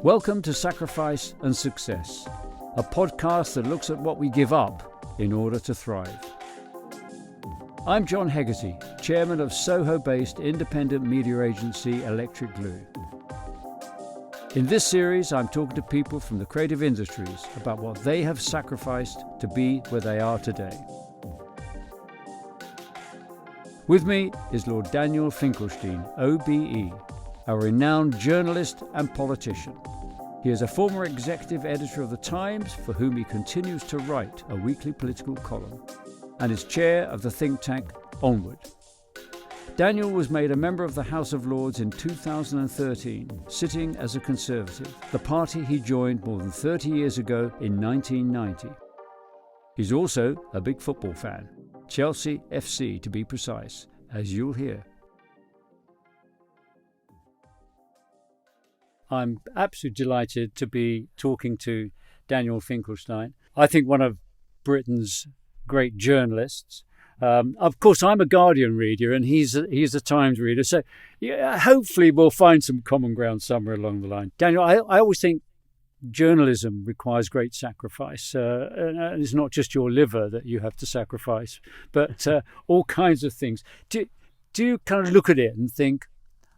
Welcome to Sacrifice and Success, a podcast that looks at what we give up in order to thrive. I'm John Hegarty, chairman of Soho-based independent media agency Electric Glue. In this series, I'm talking to people from the creative industries about what they have sacrificed to be where they are today. With me is Lord Daniel Finkelstein, OBE, a renowned journalist and politician. He is a former executive editor of The Times, for whom he continues to write a weekly political column, and is chair of the think tank Onward. Daniel was made a member of the House of Lords in 2013, sitting as a Conservative, the party he joined more than 30 years ago in 1990. He's also a big football fan, Chelsea FC to be precise, as you'll hear. I'm absolutely delighted to be talking to Daniel Finkelstein. I think one of Britain's great journalists. Of course, I'm a Guardian reader and he's a Times reader. So yeah, hopefully we'll find some common ground somewhere along the line. Daniel, I always think journalism requires great sacrifice. And it's not just your liver that you have to sacrifice, but all kinds of things. Do you kind of look at it and think,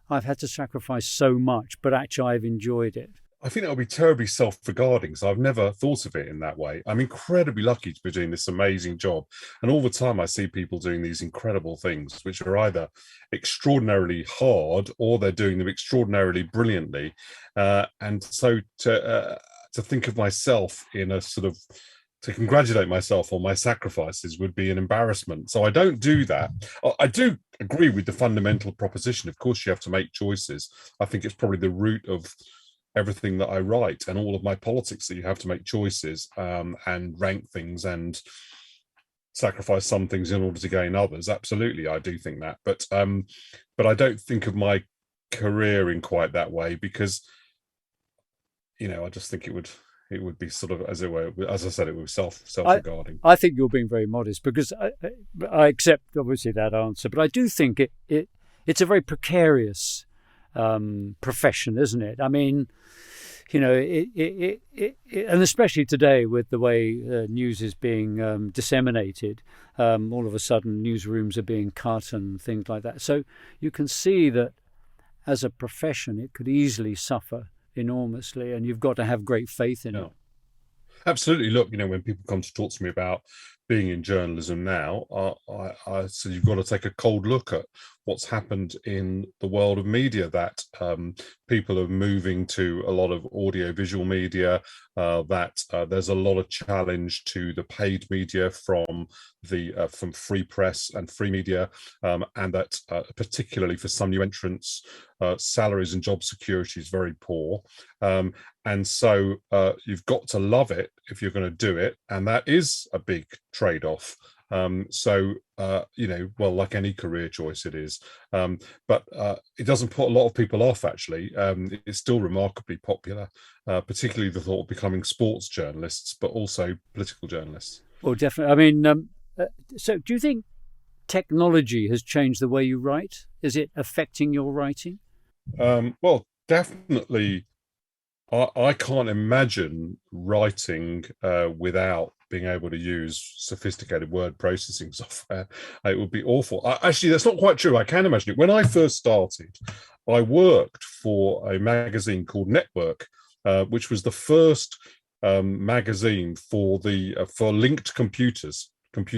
I've had to sacrifice so much, but actually I've enjoyed it? I think that would be terribly self-regarding, so I've never thought of it in that way. I'm incredibly lucky to be doing this amazing job. And all the time I see people doing these incredible things, which are either extraordinarily hard or they're doing them extraordinarily brilliantly. And so to think of myself in a sort of, to congratulate myself on my sacrifices would be an embarrassment. So I don't do that. I do agree with the fundamental proposition. Of course, you have to make choices. I think it's probably the root of everything that I write and all of my politics, that you have to make choices and rank things and sacrifice some things in order to gain others. Absolutely, I do think that. But I don't think of my career in quite that way because, I just think it would be sort of, as it were, as I said, it was self-regarding. I think you're being very modest because I accept obviously that answer, but I do think it's a very precarious profession, isn't it? I mean, and especially today with the way news is being disseminated, all of a sudden newsrooms are being cut and things like that. So you can see that as a profession, it could easily suffer enormously, and you've got to have great faith in it. Absolutely. Look, when people come to talk to me about being in journalism now, I said you've got to take a cold look at what's happened in the world of media, that people are moving to a lot of audio-visual media, that there's a lot of challenge to the paid media from free press and free media, and that particularly for some new entrants, salaries and job security is very poor. And so you've got to love it if you're going to do it. And that is a big trade-off. Well, like any career choice, it is. But it doesn't put a lot of people off, actually. It's still remarkably popular, particularly the thought of becoming sports journalists, but also political journalists. Well, definitely. I mean, so do you think technology has changed the way you write? Is it affecting your writing? Well, definitely. I can't imagine writing without being able to use sophisticated word processing software. It would be awful. Actually, that's not quite true. I can imagine it. When I first started, I worked for a magazine called Network, which was the first magazine for linked computer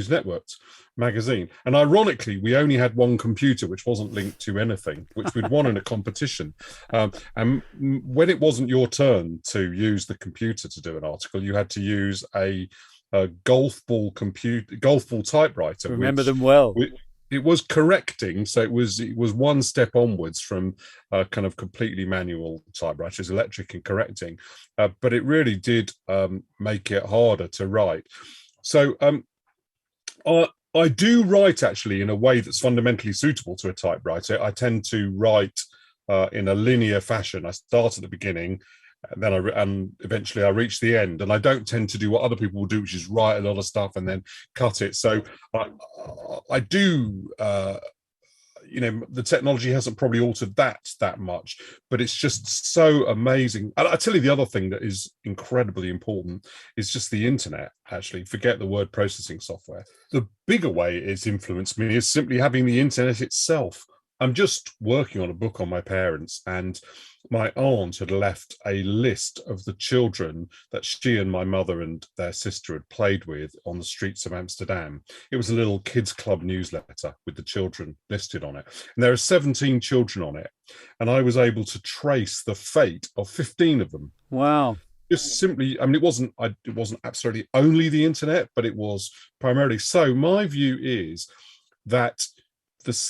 networks magazine. And ironically, we only had one computer which wasn't linked to anything, which we'd won in a competition. And when it wasn't your turn to use the computer to do an article, you had to use a golf ball typewriter. Remember them well. It was correcting, so it was one step onwards from kind of completely manual typewriters, electric and correcting, but it really did make it harder to write. So I do write actually in a way that's fundamentally suitable to a typewriter. I tend to write in a linear fashion. I start at the beginning, and then eventually I reach the end. And I don't tend to do what other people will do, which is write a lot of stuff and then cut it. So I do the technology hasn't probably altered that much, but it's just so amazing. And I tell you, the other thing that is incredibly important is just the internet. Actually, forget the word processing software. The bigger way it's influenced me is simply having the internet itself. I'm just working on a book on my parents, and my aunt had left a list of the children that she and my mother and their sister had played with on the streets of Amsterdam. It was a little kids club newsletter with the children listed on it. And there are 17 children on it. And I was able to trace the fate of 15 of them. Wow. Just simply, I mean, it wasn't absolutely only the internet, but it was primarily. So my view is that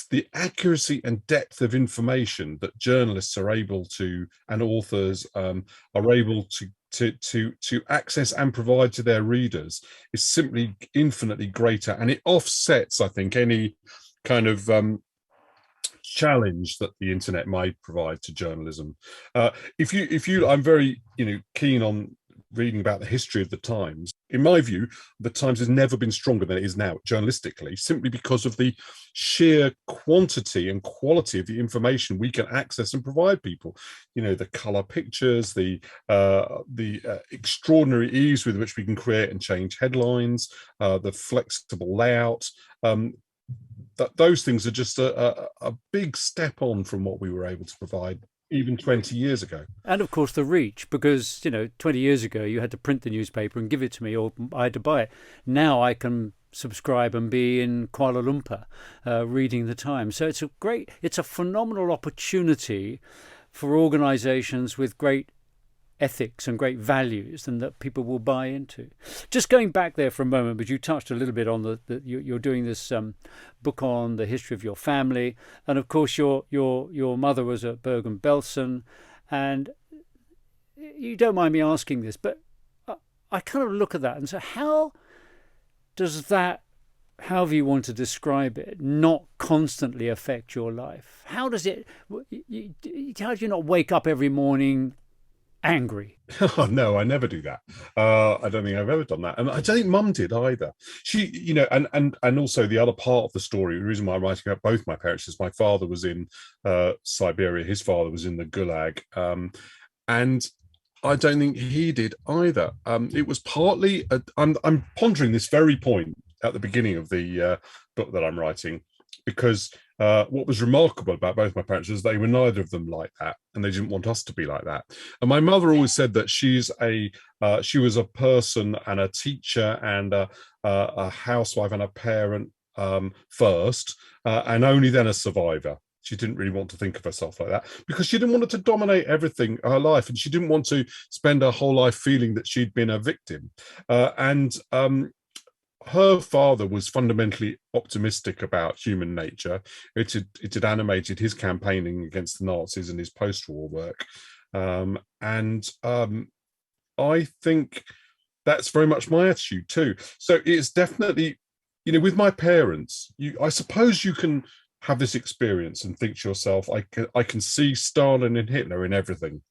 the accuracy and depth of information that journalists are able to, and authors are able to access and provide to their readers is simply infinitely greater, and it offsets, I think, any kind of challenge that the internet might provide to journalism. I'm very keen on reading about the history of the Times. In my view, the Times has never been stronger than it is now journalistically, simply because of the sheer quantity and quality of the information we can access and provide people. The color pictures, the extraordinary ease with which we can create and change headlines, the flexible layout. Those things are just a big step on from what we were able to provide even 20 years ago. And of course the reach, because 20 years ago you had to print the newspaper and give it to me, or I had to buy it. Now I can subscribe and be in Kuala Lumpur reading the Times. So it's a phenomenal opportunity for organizations with great ethics and great values, and that people will buy into. Just going back there for a moment, but you touched a little bit on you're doing this book on the history of your family, and of course your mother was at Bergen-Belsen, and you don't mind me asking this, but I kind of look at that and say, how does that, however you want to describe it, not constantly affect your life? How do you not wake up every morning angry? Oh, no, I never do that. I don't think I've ever done that, and I don't think Mum did either. She, and also the other part of the story, the reason why I'm writing about both my parents is my father was in Siberia, his father was in the Gulag, and I don't think he did either. It was partly I'm pondering this very point at the beginning of the book that I'm writing, because what was remarkable about both my parents is they were neither of them like that, and they didn't want us to be like that. And my mother always said that she was a person and a teacher and a housewife and a parent first, and only then a survivor. She didn't really want to think of herself like that, because she didn't want it to dominate everything, her life, and she didn't want to spend her whole life feeling that she'd been a victim. Her father was fundamentally optimistic about human nature. It had animated his campaigning against the Nazis and his post-war work. I think that's very much my attitude too. So it's definitely, with my parents, I suppose you can have this experience and think to yourself, I can see Stalin and Hitler in everything.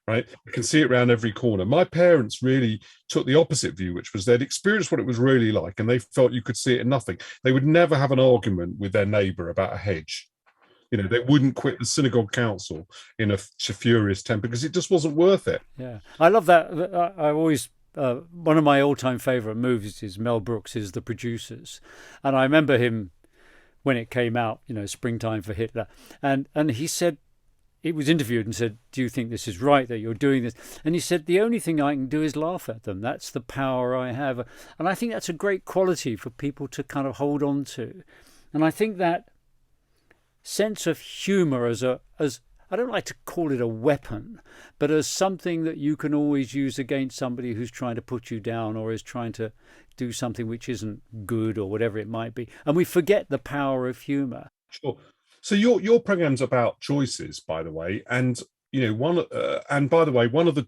Right, I can see it around every corner. My parents really took the opposite view, which was they'd experienced what it was really like, and they felt you could see it in nothing. They would never have an argument with their neighbour about a hedge. They wouldn't quit the synagogue council in a furious temper because it just wasn't worth it. Yeah, I love that. I always one of my all-time favourite movies is Mel Brooks's The Producers, and I remember him when it came out. Springtime for Hitler, and he said. He was interviewed and said, "Do you think this is right that you're doing this?" And he said, "The only thing I can do is laugh at them. That's the power I have." And I think that's a great quality for people to kind of hold on to. And I think that sense of humour as I don't like to call it a weapon, but as something that you can always use against somebody who's trying to put you down or is trying to do something which isn't good or whatever it might be. And we forget the power of humour. Sure. So your program's about choices, by the way, and one of the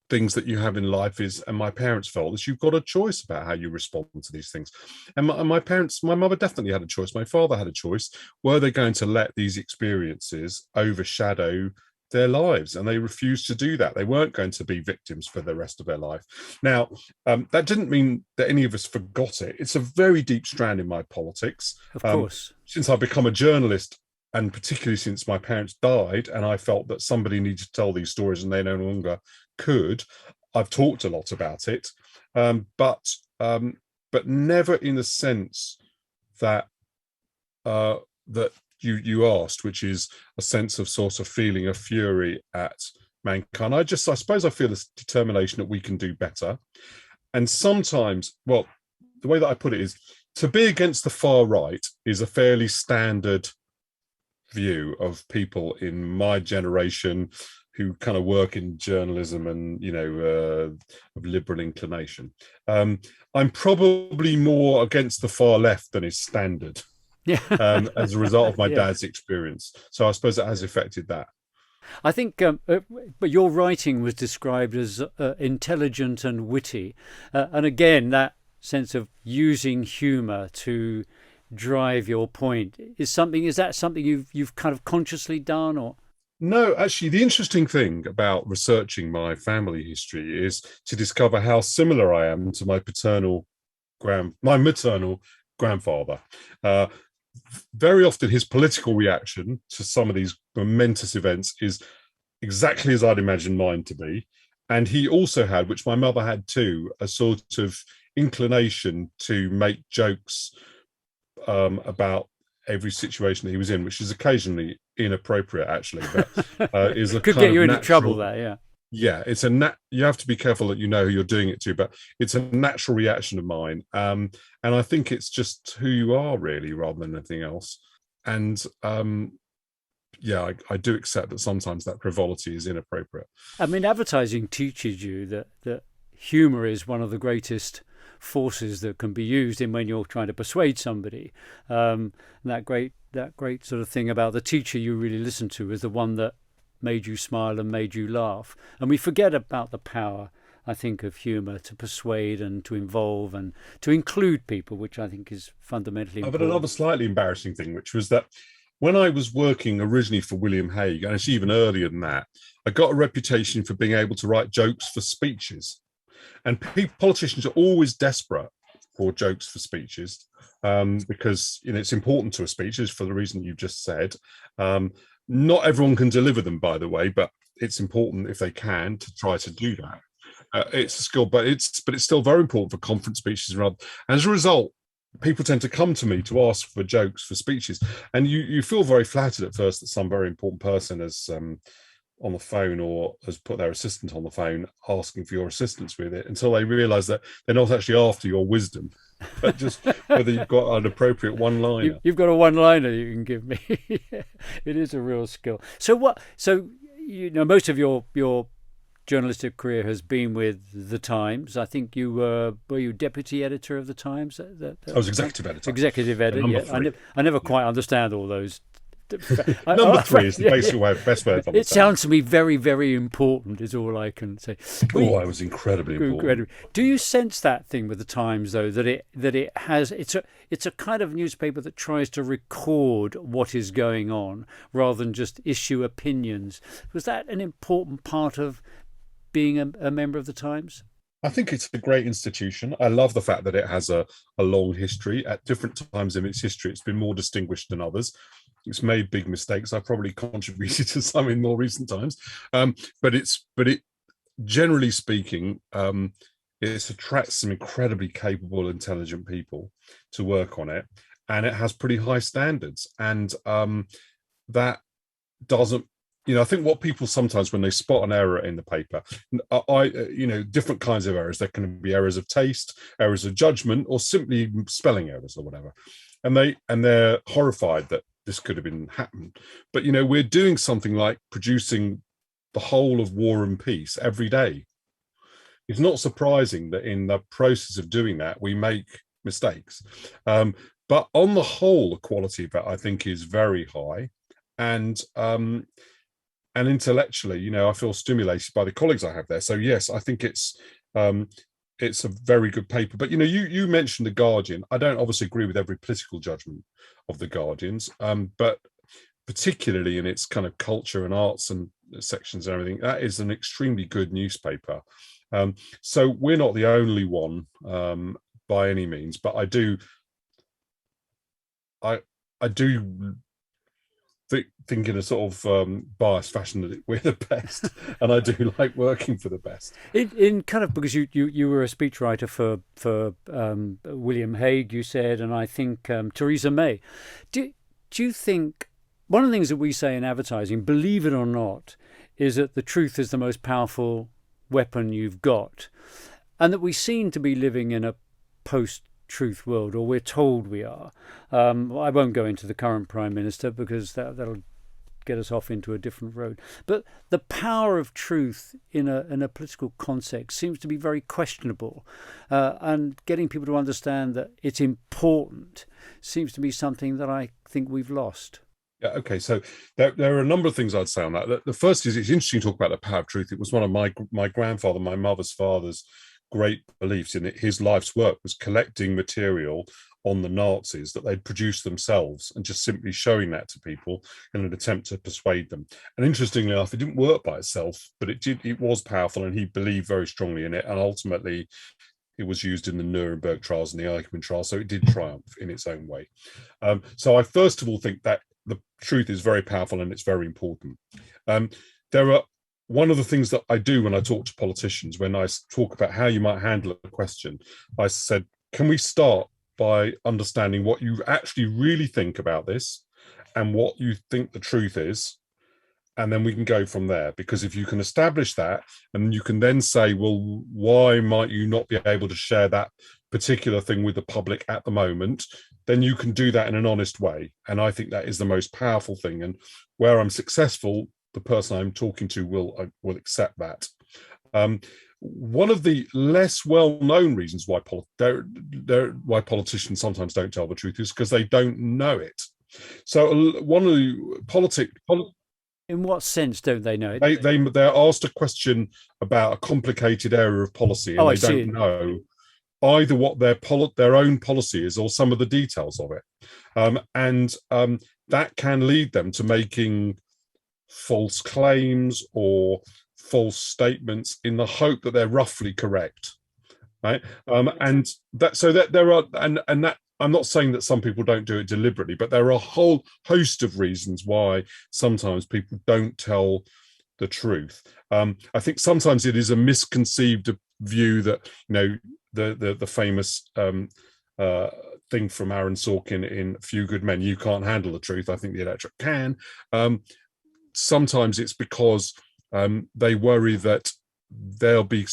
things that you have in life is, and my parents felt, is you've got a choice about how you respond to these things. And my mother definitely had a choice. My father had a choice. Were they going to let these experiences overshadow their lives? And they refused to do that. They weren't going to be victims for the rest of their life. Now, that didn't mean that any of us forgot it. It's a very deep strand in my politics. Of course. Since I've become a journalist, and particularly since my parents died, and I felt that somebody needed to tell these stories, and they no longer could. I've talked a lot about it, but never in the sense that that you asked, which is a sense of sort of feeling a fury at mankind. I suppose I feel this determination that we can do better. And sometimes, well, the way that I put it is, to be against the far right is a fairly standard view of people in my generation who kind of work in journalism and, of liberal inclination. I'm probably more against the far left than is standard. Yeah. As a result of my Yeah. dad's experience. So I suppose it has affected that. I think, but your writing was described as intelligent and witty. And again, that sense of using humour to drive your point is that something you've kind of consciously done, or? No, actually, the interesting thing about researching my family history is to discover how similar I am to my maternal grandfather. Very often his political reaction to some of these momentous events is exactly as I'd imagine mine to be. And he also had, which my mother had too, a sort of inclination to make jokes about every situation that he was in, which is occasionally inappropriate, actually, but is a could kind get you of into natural, trouble there. Yeah. Yeah, it's you have to be careful that you know who you're doing it to, but it's a natural reaction of mine. And I think it's just who you are, really, rather than anything else. And I do accept that sometimes that frivolity is inappropriate. I mean, advertising teaches you that humour is one of the greatest forces that can be used in when you're trying to persuade somebody. That great sort of thing about the teacher you really listened to is the one that made you smile and made you laugh. And we forget about the power, I think, of humour to persuade and to involve and to include people, which I think is fundamentally important. But another slightly embarrassing thing, which was that when I was working originally for William Hague, and it's even earlier than that, I got a reputation for being able to write jokes for speeches. And politicians are always desperate for jokes for speeches because it's important to a speech, for the reason you just said. Not everyone can deliver them, by the way, but it's important if they can to try to do that. It's a skill, but it's still very important for conference speeches. As a result, people tend to come to me to ask for jokes for speeches, and you feel very flattered at first that some very important person has on the phone or has put their assistant on the phone asking for your assistance with it, until they realise that they're not actually after your wisdom, but just whether you've got an appropriate one-liner. You've got a one-liner you can give me. It is a real skill. So most of your journalistic career has been with The Times. I think you were you deputy editor of The Times? I was executive editor. Executive editor, yeah. I never quite understand all those. Number 3 is the best way of understanding. It sounds to me very, very important, is all I can say. I was incredibly important. Do you sense that thing with The Times, though, that it has it's a kind of newspaper that tries to record what is going on rather than just issue opinions? Was that an important part of being a member of The Times? I think it's a great institution. I love the fact that it has a long history. At different times in its history, it's been more distinguished than others. It's made big mistakes. I probably contributed to some in more recent times, but it generally speaking, it attracts some incredibly capable, intelligent people to work on it, and it has pretty high standards. And that doesn't. I think what people sometimes, when they spot an error in the paper, different kinds of errors. There can be errors of taste, errors of judgment, or simply spelling errors or whatever, and they're horrified that this could have been happened. But we're doing something like producing the whole of War and Peace every day. It's not surprising that in the process of doing that we make mistakes, but on the whole, the quality of it, I think, is very high, and intellectually, I feel stimulated by the colleagues I have there. So yes, I think it's a very good paper. But you mentioned The Guardian. I don't obviously agree with every political judgment of The Guardian's, but particularly in its kind of culture and arts and sections and everything, that is an extremely good newspaper. So we're not the only one by any means, but I do think in a sort of biased fashion that we're the best, and I do like working for the best. In kind of, because you were a speechwriter for William Hague, you said, and I think Theresa May. Do you think one of the things that we say in advertising, believe it or not, is that the truth is the most powerful weapon you've got, and that we seem to be living in a post-truth world, or we're told we are. I won't go into the current Prime Minister because that'll get us off into a different road. But the power of truth in a political context seems to be very questionable, and getting people to understand that it's important seems to be something that I think we've lost. Yeah, okay. So there are a number of things I'd say on that. The first is, it's interesting to talk about the power of truth. It was one of my grandfather, my mother's father's great beliefs in it. His life's work was collecting material on the Nazis that they'd produced themselves and just simply showing that to people in an attempt to persuade them. And interestingly enough, it didn't work by itself, but it was powerful, and he believed very strongly in it. And ultimately, it was used in the Nuremberg trials and the Eichmann trial, so it did triumph in its own way. So I first of all think that the truth is very powerful and it's very important. One of the things that I do when I talk to politicians, when I talk about how you might handle a question, I said, can we start by understanding what you actually really think about this and what you think the truth is? And then we can go from there. Because if you can establish that, and you can then say, well, why might you not be able to share that particular thing with the public at the moment, then you can do that in an honest way. And I think that is the most powerful thing. And where I'm successful, the person I'm talking to will accept that. One of the less well-known reasons why politicians sometimes don't tell the truth is because they don't know it. So one of the in what sense don't they know it? They're asked a question about a complicated area of policy, and they don't know either what their own policy is or some of the details of it, and that can lead them to making false claims or false statements in the hope that they're roughly correct, right? And that there are, and that, I'm not saying that some people don't do it deliberately, but there are a whole host of reasons why sometimes people don't tell the truth. I think sometimes it is a misconceived view that, the famous thing from Aaron Sorkin in Few Good Men, you can't handle the truth. I think the electorate can. Sometimes it's because they worry that they'll be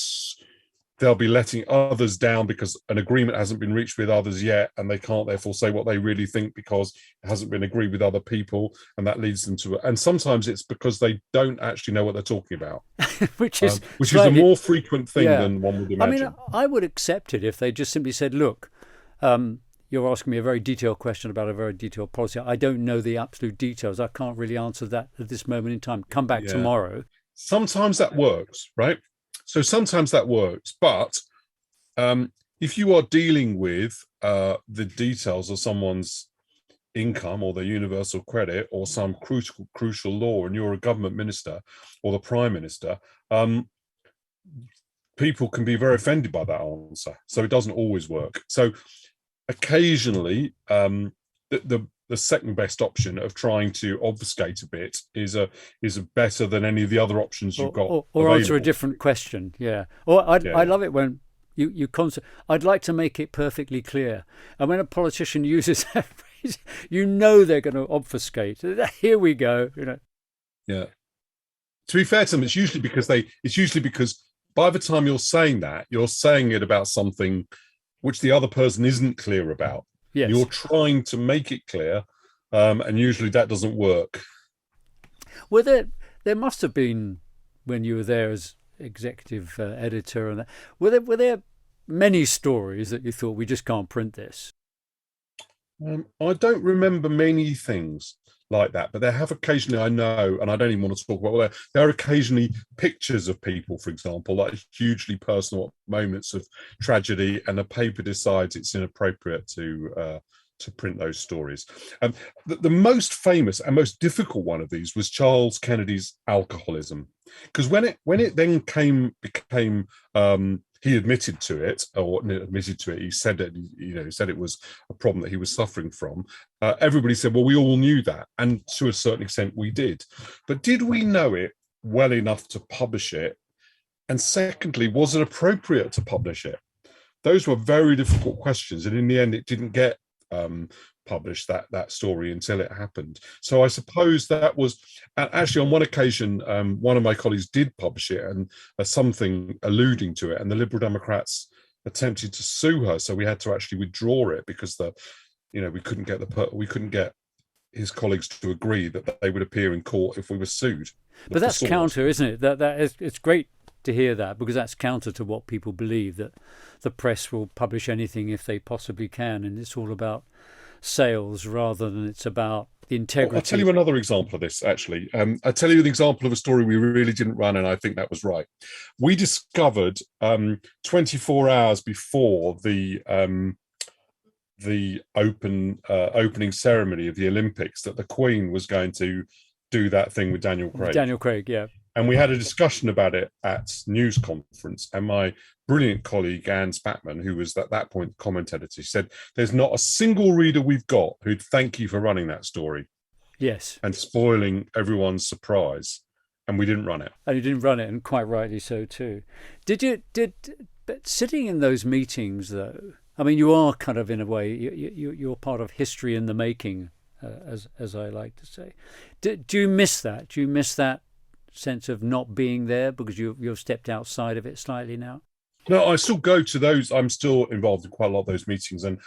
letting others down because an agreement hasn't been reached with others yet, and they can't therefore say what they really think because it hasn't been agreed with other people, and that leads them to. And sometimes it's because they don't actually know what they're talking about, which is a more frequent thing than one would imagine. I mean, I would accept it if they just simply said, "Look, you're asking me a very detailed question about a very detailed policy. I don't know the absolute details. I can't really answer that at this moment in time. Come back tomorrow." Sometimes that works, right? So sometimes that works, but if you are dealing with the details of someone's income or their universal credit or some crucial law, and you're a government minister or the prime minister, people can be very offended by that answer. So it doesn't always work. So occasionally, the second best option of trying to obfuscate a bit is better than any of the other options you've got. Or answer a different question. Yeah. Or I love it when you I'd like to make it perfectly clear. And when a politician uses that phrase, they're going to obfuscate. Here we go. Yeah. To be fair to them, it's usually because by the time you're saying that, you're saying it about something which the other person isn't clear about. Yes. You're trying to make it clear, and usually that doesn't work. Well, there must have been, when you were there as executive editor, and were there many stories that you thought, we just can't print this? I don't remember many things like that, but there have occasionally, I know, and I don't even want to talk about, well, there are occasionally pictures of people, for example, like hugely personal moments of tragedy, and the paper decides it's inappropriate to print those stories. The most famous and most difficult one of these was Charles Kennedy's alcoholism, because when it then became he admitted to it, or admitted to it. He said that, he said it was a problem that he was suffering from. Everybody said, well, we all knew that. And to a certain extent, we did. But did we know it well enough to publish it? And secondly, was it appropriate to publish it? Those were very difficult questions. And in the end, it didn't get published, that story, until it happened. So I suppose that was, and actually on one occasion, one of my colleagues did publish it, and something alluding to it, and the Liberal Democrats attempted to sue her. So we had to actually withdraw it because we couldn't get his colleagues to agree that they would appear in court if we were sued. But that's counter, isn't it? That is, it's great to hear that, because that's counter to what people believe, that the press will publish anything if they possibly can, and it's all about sales rather than it's about the integrity. I'll tell you another example of this, actually. I'll tell you an example of a story we really didn't run, and I think that was right. We discovered 24 hours before the opening ceremony of the Olympics that the Queen was going to do that thing with Daniel Craig. Daniel Craig, yeah. And we had a discussion about it at news conference, and my brilliant colleague Anne Spatman, who was at that point comment editor, said, there's not a single reader we've got who'd thank you for running that story. Yes. And spoiling everyone's surprise. And we didn't run it. And you didn't run it, and quite rightly so too. But sitting in those meetings, though, I mean, you are kind of, in a way, you're part of history in the making, as I like to say. Do you miss that? Do you miss that sense of not being there because you've stepped outside of it slightly now? No, I still go to those. I'm still involved in quite a lot of those meetings, and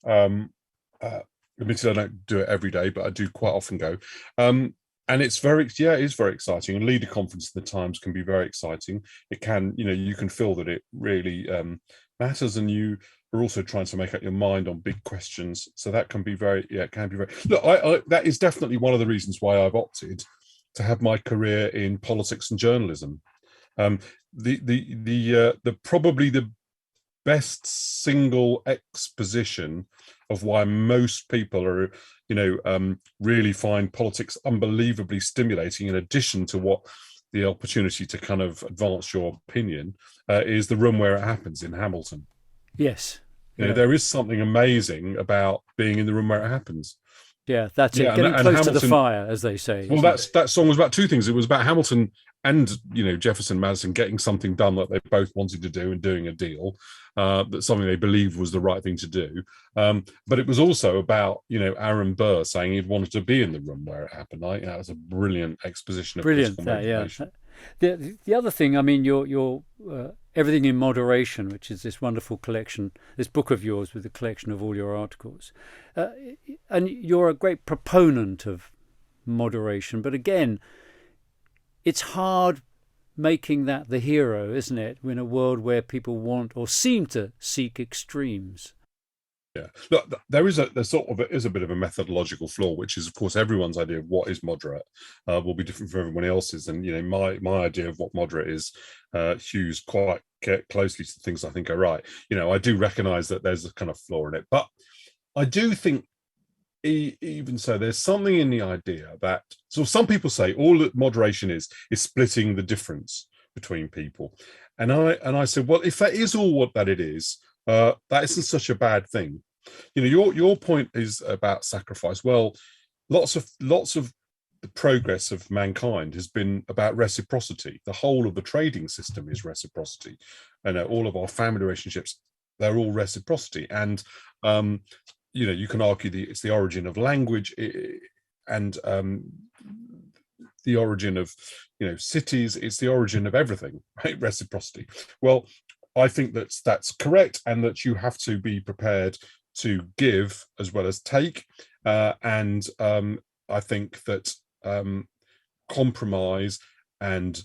admittedly, I don't do it every day, but I do quite often go. And it is very exciting. And leader conference in the Times can be very exciting. It can, you can feel that it really matters, and you are also trying to make up your mind on big questions. So that can be it can be very. Look, I that is definitely one of the reasons why I've opted to have my career in politics and journalism. The probably the best single exposition of why most people are, really find politics unbelievably stimulating, in addition to what the opportunity to kind of advance your opinion, is the room where it happens in Hamilton. Yes. There is something amazing about being in the room where it happens. Yeah, that's it. Getting close Hamilton, to the fire, as they say. Well, that song was about two things. It was about Hamilton and Jefferson, Madison getting something done that they both wanted to do, and doing a deal, that's something they believed was the right thing to do. But it was also about Aaron Burr saying he'd wanted to be in the room where it happened. I think that was a brilliant exposition of political motivation. The other thing, I mean, your Everything in Moderation, which is this wonderful collection, this book of yours with a collection of all your articles, and you're a great proponent of moderation. But again, it's hard making that the hero, isn't it, in a world where people want or seem to seek extremes? Yeah, look, there is a bit of a methodological flaw, which is, of course, everyone's idea of what is moderate will be different from everyone else's. And my idea of what moderate is hews quite closely to things I think are right. I do recognise that there's a kind of flaw in it, but I do think, even so, there's something in the idea that, so some people say all that moderation is splitting the difference between people, and I said, well, if that is all what that it is, that isn't such a bad thing. Your point is about sacrifice. Well, lots of the progress of mankind has been about reciprocity. The whole of the trading system is reciprocity, and all of our family relationships, they're all reciprocity. And you can argue it's the origin of language, and the origin of cities. It's the origin of everything, right? Reciprocity. Well, I think that's correct, and that you have to be prepared to give as well as take. And I think that compromise and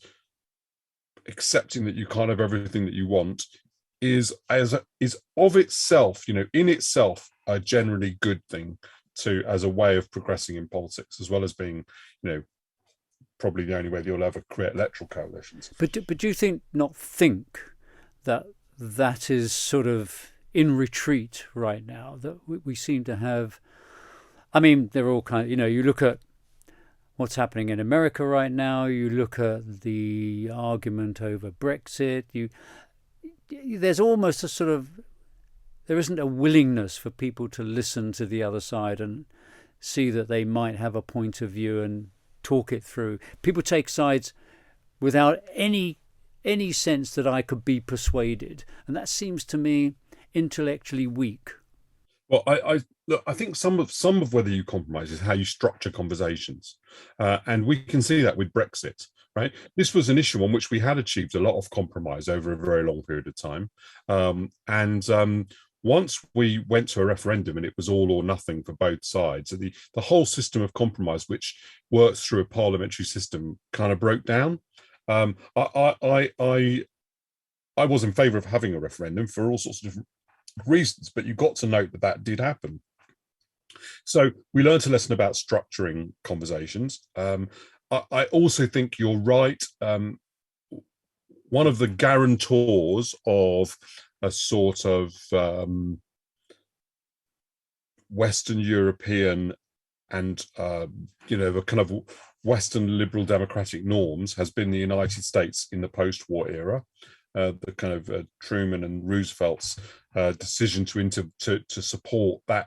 accepting that you can't have everything that you want is of itself, in itself, a generally good thing as a way of progressing in politics, as well as being, probably the only way that you'll ever create electoral coalitions. But do you think that is sort of in retreat right now, that we seem to have? I mean, they're all kind of, you look at what's happening in America right now, you look at the argument over Brexit, there's almost a sort of, there isn't a willingness for people to listen to the other side and see that they might have a point of view and talk it through. People take sides without any sense that I could be persuaded, and that seems to me intellectually weak. Well, I think some of whether you compromise is how you structure conversations, and we can see that with Brexit. Right, this was an issue on which we had achieved a lot of compromise over a very long period of time, and once we went to a referendum and it was all or nothing for both sides, the whole system of compromise, which works through a parliamentary system, kind of broke down. I was in favour of having a referendum for all sorts of different reasons, but you got to note that did happen. So we learned a lesson about structuring conversations. I also think you're right. One of the guarantors of a sort of Western European and the kind of Western liberal democratic norms has been the United States in the post-war era. The kind of Truman and Roosevelt's decision to support that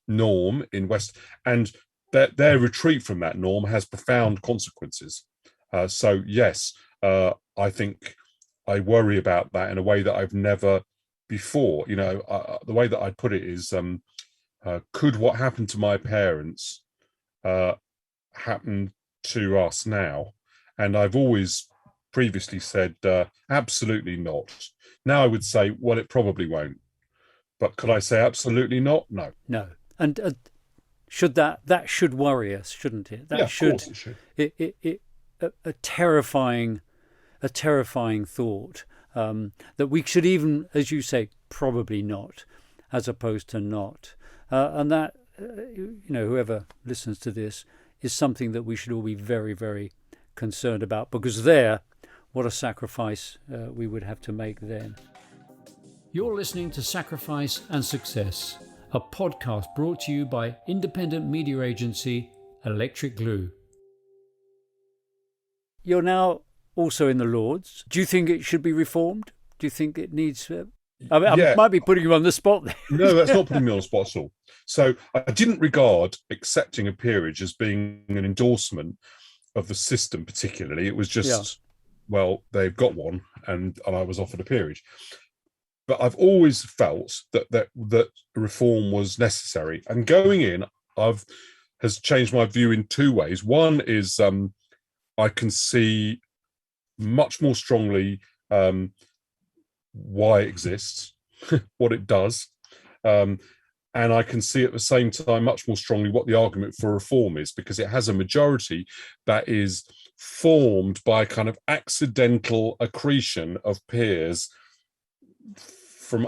norm in West, and their retreat from that norm has profound consequences. So yes, I think I worry about that in a way that I've never before. The way that I'd put it is, could what happened to my parents happen to us now? And I've always previously said absolutely not. Now I would say, well, it probably won't. But could I say absolutely not? No. And should that should worry us, shouldn't it? That Of course it should. A terrifying thought, that we should even, as you say, probably not, as opposed to not, and that whoever listens to this is something that we should all be very, very concerned about, because what a sacrifice we would have to make then. You're listening to Sacrifice and Success, a podcast brought to you by independent media agency Electric Glue. You're now also in the Lords. Do you think it should be reformed? Do you think it needs... I might be putting you on the spot there. No, that's not putting me on the spot at all. So I didn't regard accepting a peerage as being an endorsement of the system particularly. It was just, well, they've got one and I was offered a peerage. But I've always felt that reform was necessary. And going in, has changed my view in two ways. One is I can see much more strongly why it exists, what it does. And I can see at the same time much more strongly what the argument for reform is, because it has a majority that is formed by kind of accidental accretion of peers from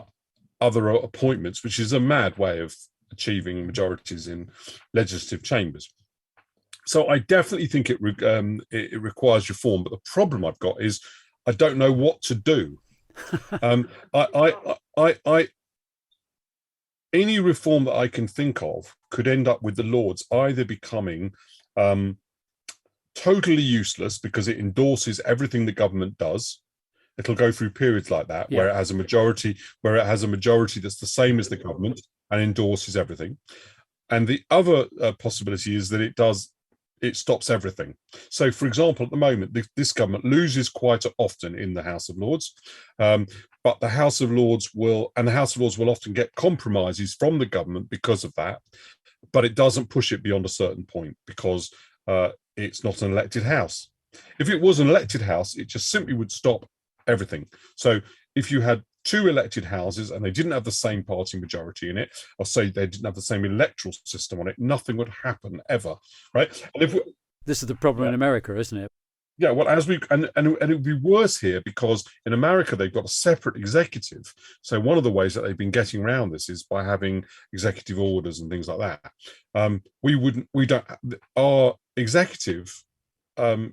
other appointments, which is a mad way of achieving majorities in legislative chambers. So I definitely think it requires reform, but the problem I've got is I don't know what to do. Any reform that I can think of could end up with the Lords either becoming totally useless because it endorses everything the government does. It'll go through periods like that where it has a majority, that's the same as the government and endorses everything. And the other possibility is that it stops everything. So, for example, at the moment, this government loses quite often in the House of Lords, but the House of Lords will often get compromises from the government because of that, but it doesn't push it beyond a certain point because it's not an elected house. If it was an elected house, it just simply would stop everything. So if you had two elected houses and they didn't have the same party majority in it, or say they didn't have the same electoral system on it, nothing would happen ever, right? And this is the problem in America, isn't it? Yeah, well, and it would be worse here because in America they've got a separate executive. So one of the ways that they've been getting around this is by having executive orders and things like that. Our executive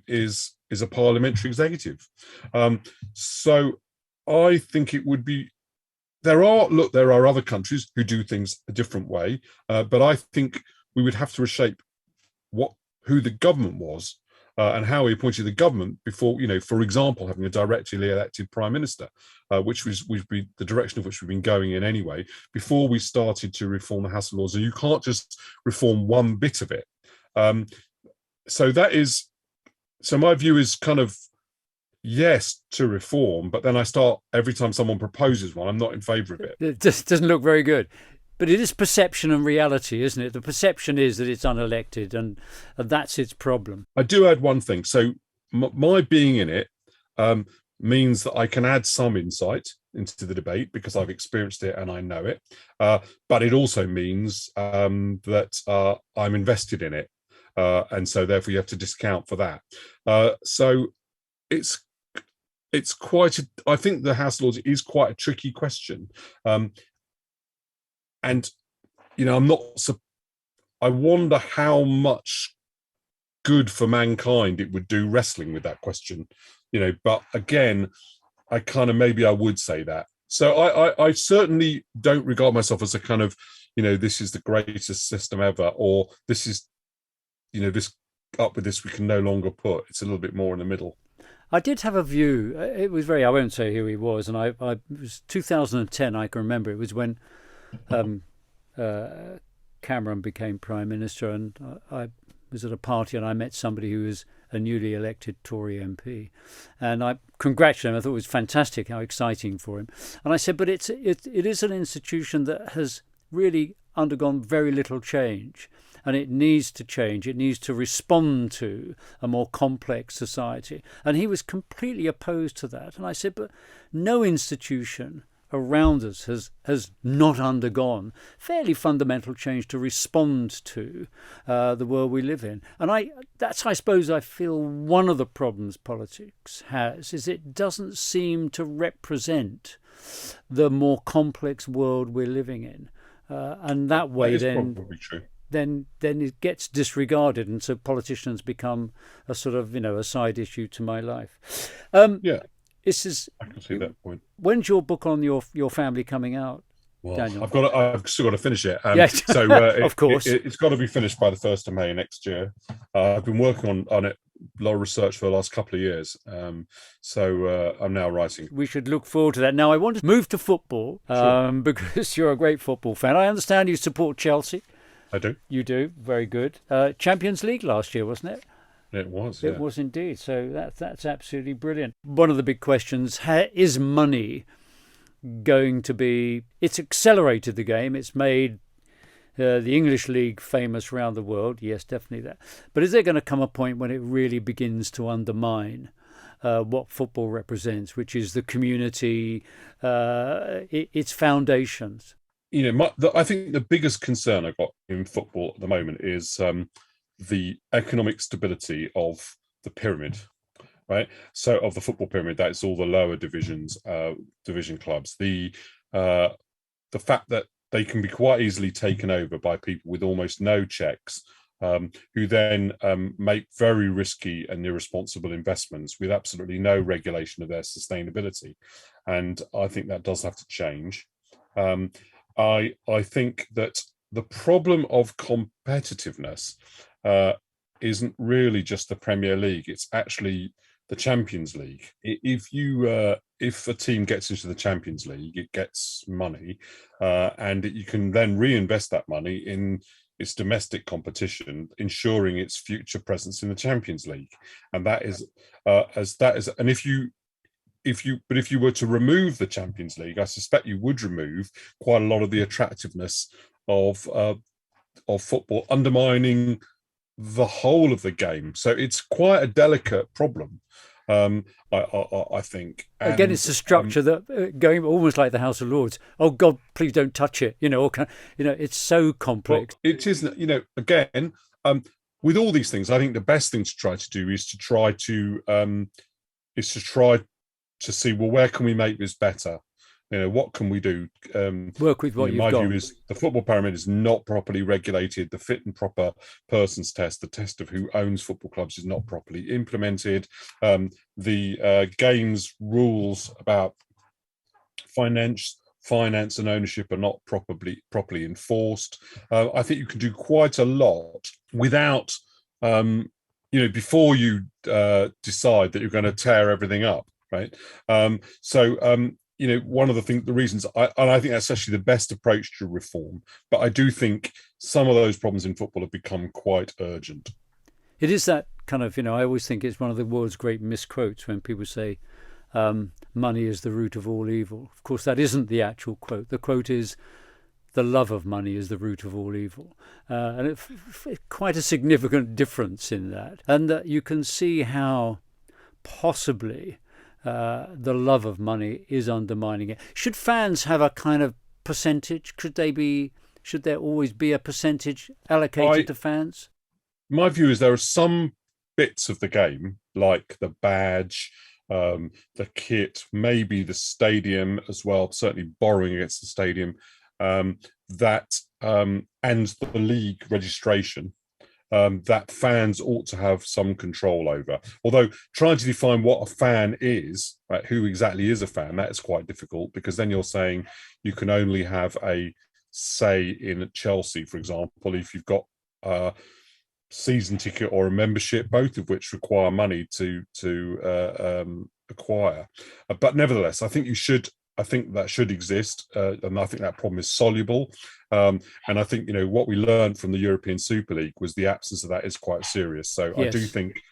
is a parliamentary executive. So I think it would be. There are other countries who do things a different way, but I think we would have to reshape who the government was and how he appointed the government before, for example, having a directly elected prime minister, which would be the direction of which we've been going in anyway, before we started to reform the House of Lords. And you can't just reform one bit of it. So my view is kind of yes to reform, but then I start, every time someone proposes one, I'm not in favour of it. It just doesn't look very good. But it is perception and reality, isn't it? The perception is that it's unelected, and that's its problem. I do add one thing. So my being in it means that I can add some insight into the debate because I've experienced it and I know it. But it also means that I'm invested in it. And so therefore you have to discount for that. So it's quite I think the House of Lords is quite a tricky question. And, I wonder how much good for mankind it would do wrestling with that question, but again, maybe I would say that. So I certainly don't regard myself as a kind of, this is the greatest system ever, or this is, this up with this we can no longer put. It's a little bit more in the middle. I did have a view. It was I won't say who he was, and it was 2010, I can remember. It was when Cameron became Prime Minister, and I was at a party and I met somebody who was a newly elected Tory MP, and I congratulated him. I thought it was fantastic, how exciting for him. And I said, but it is an institution that has really undergone very little change, and it needs to change. It needs to respond to a more complex society. And he was completely opposed to that. And I said, but no institution around us has not undergone fairly fundamental change to respond to the world we live in. And I suppose I feel one of the problems politics has is it doesn't seem to represent the more complex world we're living in. And that way then it gets disregarded, and so politicians become a sort of a side issue to my life. Yeah. I can see that point. When's your book on your family coming out, well, Daniel? I've still got to finish it. Yes. So of course, it's got to be finished by the 1st of May next year. I've been working on it, a lot of research for the last couple of years. So I'm now writing. We should look forward to that. Now I want to move to football because you're a great football fan. I understand you support Chelsea. I do. You do. Very good. Champions League last year, wasn't it? It was. It was indeed. So that's absolutely brilliant. One of the big questions is money going to be? It's accelerated the game. It's made the English League famous around the world. Yes, definitely that. But is there going to come a point when it really begins to undermine what football represents, which is the community, its foundations? I think the biggest concern I've got in football at the moment is the economic stability of the pyramid, right? So of the football pyramid, that's all the lower division clubs. The fact that they can be quite easily taken over by people with almost no checks, who then make very risky and irresponsible investments with absolutely no regulation of their sustainability. And I think that does have to change. I think that the problem of competitiveness isn't really just the Premier League. It's actually the Champions League. If a team gets into the Champions League, it gets money, and you can then reinvest that money in its domestic competition, ensuring its future presence in the Champions League. And that is, and if you were to remove the Champions League, I suspect you would remove quite a lot of the attractiveness of football, undermining the whole of the game. So it's quite a delicate problem, I think. And, again, it's a structure that going almost like the House of Lords. Oh God, please don't touch it. It's so complex. Well, it is. Again, with all these things, I think the best thing to try to do is to try to see, well, where can we make this better? What can we do? Work with what you've got. My view is the football pyramid is not properly regulated. The fit and proper persons test, the test of who owns football clubs, is not properly implemented. The game's rules about finance and ownership are not properly enforced. I think you can do quite a lot without before you decide that you're going to tear everything up, right? One of the reasons, I think that's actually the best approach to reform. But I do think some of those problems in football have become quite urgent. It is that kind of, I always think it's one of the world's great misquotes when people say, money is the root of all evil. Of course, that isn't the actual quote. The quote is, the love of money is the root of all evil. And it's quite a significant difference in that. And that you can see how possibly the love of money is undermining it. Should fans have a kind of percentage? Should there always be a percentage allocated to fans? My view is there are some bits of the game, like the badge, the kit, maybe the stadium as well, certainly borrowing against the stadium, and the league registration, that fans ought to have some control over. Although trying to define what a fan is, right, who exactly is a fan, that is quite difficult, because then you're saying you can only have a say in Chelsea, for example, if you've got a season ticket or a membership, both of which require money to acquire. But nevertheless, I think that should exist, and I think that problem is soluble. And I think what we learned from the European Super League was the absence of that is quite serious. So yes. I do think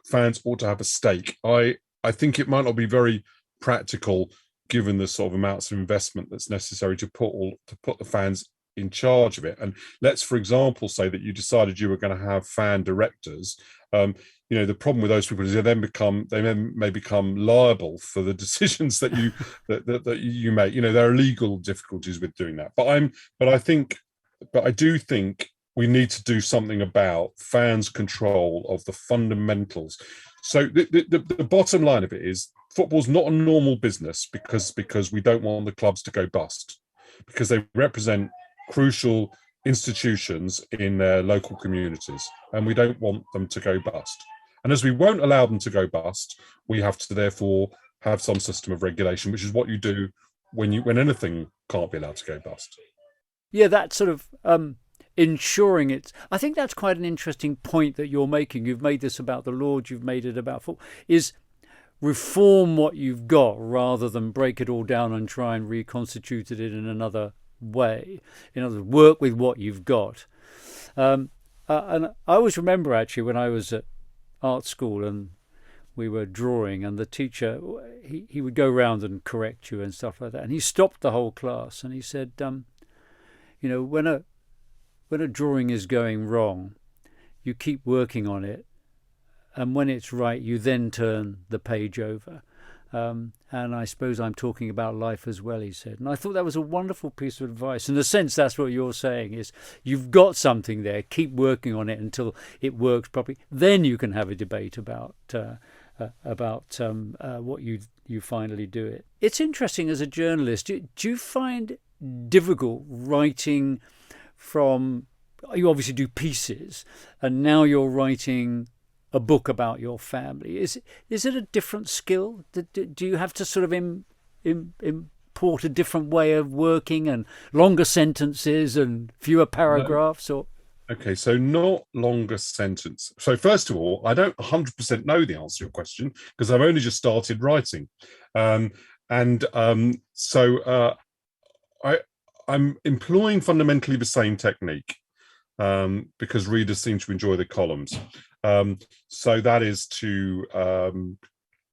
fans ought to have a stake. I think it might not be very practical, given the sort of amounts of investment that's necessary to put the fans in charge of it. And let's, for example, say that you decided you were going to have fan directors. The problem with those people is they may become liable for the decisions that you that you make. There are legal difficulties with doing that. But I do think we need to do something about fans' control of the fundamentals. So the bottom line of it is, football's not a normal business because we don't want the clubs to go bust, because they represent crucial institutions in their local communities, and we don't want them to go bust. And as we won't allow them to go bust, we have to therefore have some system of regulation, which is what you do when anything can't be allowed to go bust. Yeah, that sort of ensuring it. I think that's quite an interesting point that you're making. You've made this about the Lord, you've made it about football, is reform what you've got rather than break it all down and try and reconstitute it in another way. In other words, work with what you've got. And I always remember, actually, when I was at art school and we were drawing, and the teacher, he would go around and correct you and stuff like that, and he stopped the whole class and he said, when a drawing is going wrong, you keep working on it, and when it's right, you then turn the page over. And I suppose I'm talking about life as well, he said. And I thought that was a wonderful piece of advice. In a sense, that's what you're saying, is you've got something there, keep working on it until it works properly. Then you can have a debate about what you finally do it. It's interesting as a journalist. Do you find difficult writing from, you obviously do pieces, and now you're writing a book about your family? Is it a different skill? Do you have to sort of import a different way of working, and longer sentences and fewer paragraphs? Or okay, so not longer sentence. So first of all, I don't 100% know the answer to your question, because I've only just started writing, I'm employing fundamentally the same technique, because readers seem to enjoy the columns. So that is to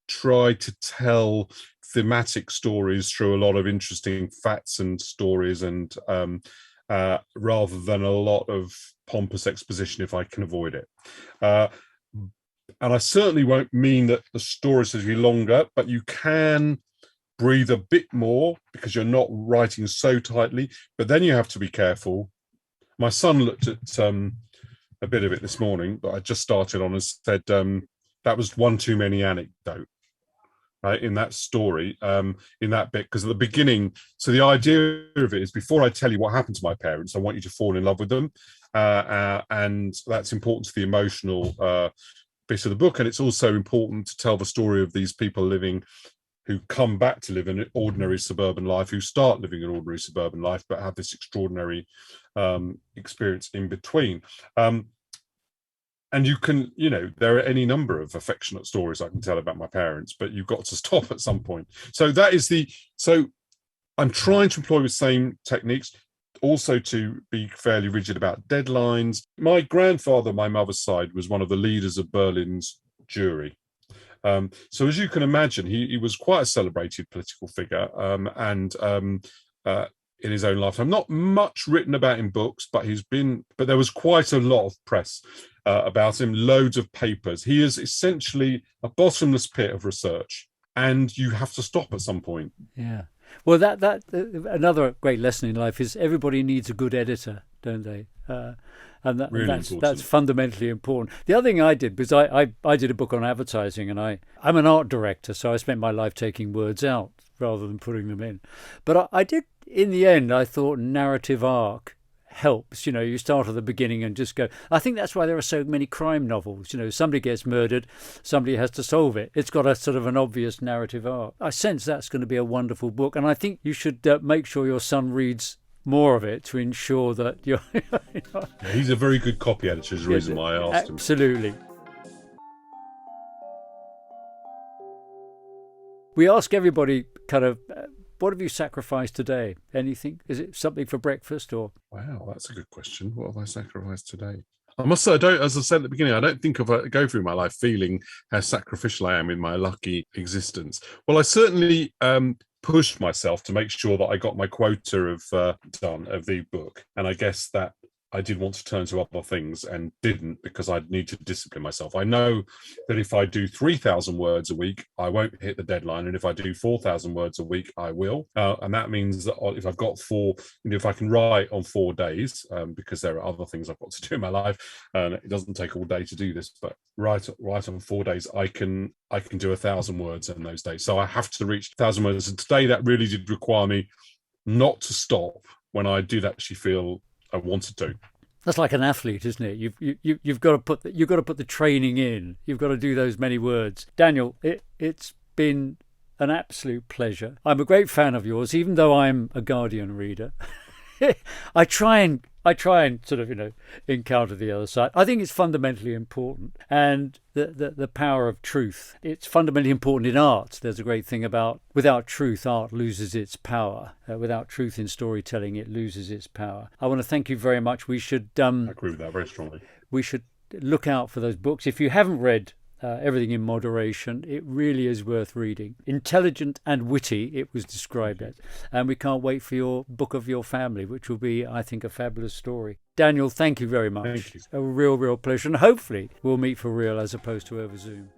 try to tell thematic stories through a lot of interesting facts and stories, and rather than a lot of pompous exposition, if I can avoid it. And I certainly won't mean that the stories should be longer, but you can breathe a bit more because you're not writing so tightly. But then you have to be careful. My son looked at a bit of it this morning that I just started on and said that was one too many anecdote, right, in that story, in that bit, because at the beginning, so the idea of it is, before I tell you what happened to my parents, I want you to fall in love with them, and that's important to the emotional bit of the book. And it's also important to tell the story of these people who come back to live an ordinary suburban life, who start living an ordinary suburban life, but have this extraordinary experience in between. And you can, there are any number of affectionate stories I can tell about my parents, but you've got to stop at some point. So so I'm trying to employ the same techniques, also to be fairly rigid about deadlines. My grandfather, my mother's side, was one of the leaders of Berlin's Jury. So as you can imagine, he was quite a celebrated political figure, and in his own lifetime. Not much written about in books, but there was quite a lot of press about him, loads of papers. He is essentially a bottomless pit of research, and you have to stop at some point. Yeah. Well, that another great lesson in life is everybody needs a good editor, don't they? And that's fundamentally important. The other thing I did, because I did a book on advertising, and I'm an art director, so I spent my life taking words out rather than putting them in. But I did, in the end, I thought narrative arc helps. You start at the beginning and just go. I think that's why there are so many crime novels. Somebody gets murdered, somebody has to solve it. It's got a sort of an obvious narrative arc. I sense that's going to be a wonderful book, and I think you should make sure your son reads more of it to ensure that you're... Yeah, he's a very good copy editor, is the reason why I asked him. Absolutely. We ask everybody kind of, what have you sacrificed today? Anything? Is it something for breakfast or? Wow, that's a good question. What have I sacrificed today? I must say, as I said at the beginning, I don't think I go through my life feeling how sacrificial I am in my lucky existence. Well, I certainly pushed myself to make sure that I got my quota of the book, and I guess that I did want to turn to other things and didn't, because I'd need to discipline myself. I know that if I do 3,000 words a week, I won't hit the deadline. And if I do 4,000 words a week, I will. And that means that if I've got if I can write on 4 days, because there are other things I've got to do in my life, and it doesn't take all day to do this, but write on 4 days, I can do 1,000 words in those days. So I have to reach 1,000 words. And today that really did require me not to stop when I did actually feel I wanted to. That's like an athlete, isn't it? You've got to put the training in. You've got to do those many words. Daniel, it's been an absolute pleasure. I'm a great fan of yours, even though I'm a Guardian reader. I try and sort of encounter the other side. I think it's fundamentally important, and the power of truth. It's fundamentally important in art. There's a great thing about without truth, art loses its power. Without truth in storytelling, it loses its power. I want to thank you very much. We should. I agree with that very strongly. We should look out for those books. If you haven't read Everything in Moderation, it really is worth reading. Intelligent and witty, it was described as. And we can't wait for your book of your family, which will be, I think, a fabulous story. Daniel, thank you very much. Thank you. A real pleasure. And hopefully we'll meet for real as opposed to over Zoom.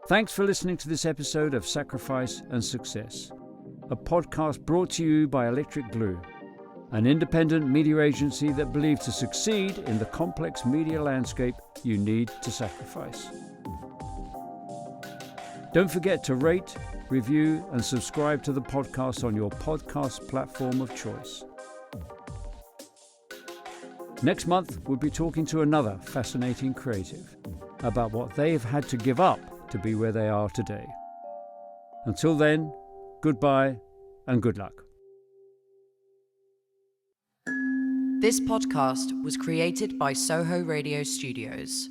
Thanks for listening to this episode of Sacrifice and Success, a podcast brought to you by Electric Blue, an independent media agency that believes to succeed in the complex media landscape, you need to sacrifice. Don't forget to rate, review, and subscribe to the podcast on your podcast platform of choice. Next month, we'll be talking to another fascinating creative about what they've had to give up to be where they are today. Until then, goodbye and good luck. This podcast was created by Soho Radio Studios.